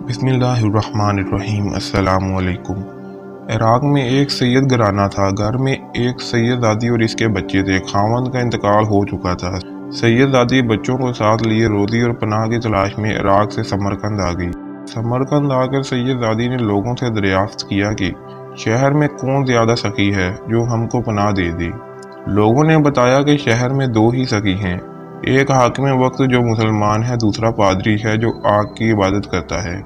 بسم اللہ الرحمن الرحیم۔ السلام علیکم۔ عراق میں ایک سید گھرانہ تھا۔ گھر میں ایک سید زادی اور اس کے بچے تھے۔ خاوند کا انتقال ہو چکا تھا۔ سید زادی بچوں کو ساتھ لیے روزی اور پناہ کی تلاش میں عراق سے سمرقند آ گئی۔ سمرقند آ کر سید زادی نے لوگوں سے دریافت کیا کہ شہر میں کون زیادہ سخی ہے جو ہم کو پناہ دے دے۔ لوگوں نے بتایا کہ شہر میں دو ہی سخی ہیں، ایک حاکم وقت جو مسلمان ہے، دوسرا پادری ہے جو آگ کی عبادت کرتا ہے۔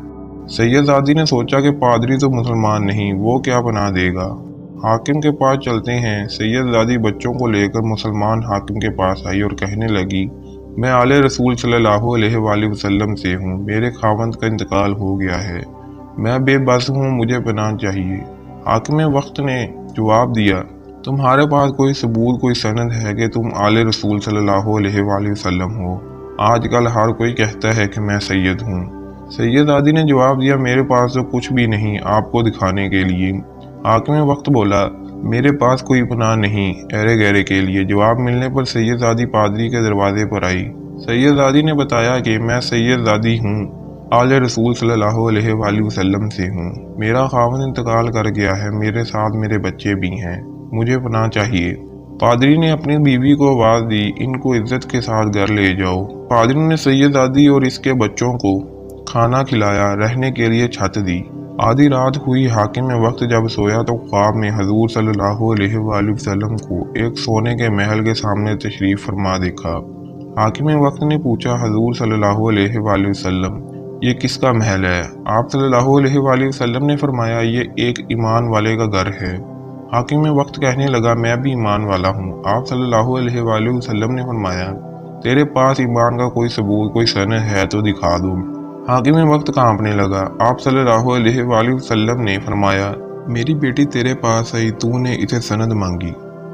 سید زادی نے سوچا کہ پادری تو مسلمان نہیں، وہ کیا پناہ دے گا، حاکم کے پاس چلتے ہیں۔ سید زادی بچوں کو لے کر مسلمان حاکم کے پاس آئی اور کہنے لگی، میں آل رسول صلی اللہ علیہ وآلہ وسلم سے ہوں، میرے خاوند کا انتقال ہو گیا ہے، میں بے بس ہوں، مجھے پناہ چاہیے۔ حاکم وقت نے جواب دیا، تمہارے پاس کوئی ثبوت، کوئی سند ہے کہ تم آل رسول صلی اللہ علیہ وآلہ وسلم ہو؟ آج کل ہر کوئی کہتا ہے کہ میں سید ہوں۔ سید زادی نے جواب دیا، میرے پاس تو کچھ بھی نہیں آپ کو دکھانے کے لیے۔ حاکم وقت بولا، میرے پاس کوئی پناہ نہیں ایرے گیرے کے لیے۔ جواب ملنے پر سید زادی پادری کے دروازے پر آئی۔ سید زادی نے بتایا کہ میں سید زادی ہوں، آل رسول صلی اللہ علیہ وآلہ وسلم سے ہوں، میرا خاوند انتقال کر گیا ہے، میرے ساتھ میرے بچے بھی ہیں، مجھے پناہ چاہیے۔ پادری نے اپنی بیوی کو آواز دی، ان کو عزت کے ساتھ گھر لے جاؤ۔ پادری نے سید زادی اور اس کے بچوں کو کھانا کھلایا، رہنے کے لیے چھت دی۔ آدھی رات ہوئی، حاکم وقت جب سویا تو خواب میں حضور صلی اللہ علیہ وآلہ وسلم کو ایک سونے کے محل کے سامنے تشریف فرما دیکھا۔ حاکم وقت نے پوچھا، حضور صلی اللہ علیہ وآلہ وسلم، یہ کس کا محل ہے؟ آپ صلی اللہ علیہ وآلہ وسلم نے فرمایا، یہ ایک ایمان والے کا گھر ہے۔ حاکم وقت کہنے لگا، میں بھی ایمان والا ہوں۔ آپ صلی اللہ علیہ وآلہ وسلم نے فرمایا، تیرے پاس ایمان کا کوئی ثبوت، کوئی سند ہے تو دکھا دو۔ حاکم وقت کانپنے لگا۔ آپ صلی اللہ علیہ وآلہ وسلم نے فرمایا، میری بیٹی تیرے پاس آئی، تو نے اسے سند مانگی،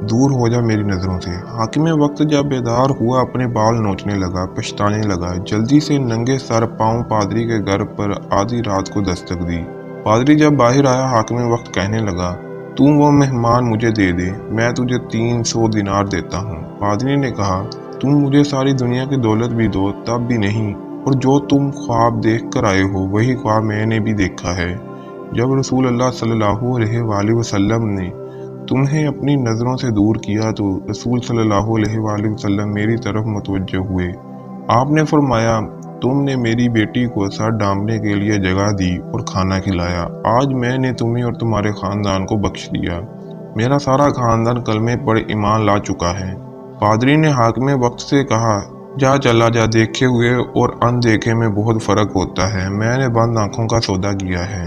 دور ہو جا میری نظروں سے۔ حاکم وقت جب بیدار ہوا اپنے بال نوچنے لگا، پچھتانے لگا، جلدی سے ننگے سر پاؤں پادری کے گھر پر آدھی رات کو دستک دی۔ پادری جب باہر آیا، حاکم وقت کہنے لگا، تو وہ مہمان مجھے دے دے، میں تجھے 300 دینار دیتا ہوں۔ پادری نے کہا، تم مجھے ساری دنیا کی دولت بھی دو تب بھی نہیں، اور جو تم خواب دیکھ کر آئے ہو وہی خواب میں نے بھی دیکھا ہے۔ جب رسول اللہ صلی اللہ علیہ وآلہ وسلم نے تمہیں اپنی نظروں سے دور کیا تو رسول صلی اللہ علیہ وآلہ وسلم میری طرف متوجہ ہوئے۔ آپ نے فرمایا، تم نے میری بیٹی کو سر ڈھانپنے کے لیے جگہ دی اور کھانا کھلایا، آج میں نے تمہیں اور تمہارے خاندان کو بخش دیا، میرا سارا خاندان کلمے پر ایمان لا چکا ہے۔ پادری نے حاکم وقت سے کہا، جا چلا جا، دیکھے ہوئے اور ان دیکھے میں بہت فرق ہوتا ہے، میں نے بند آنکھوں کا سودا کیا ہے۔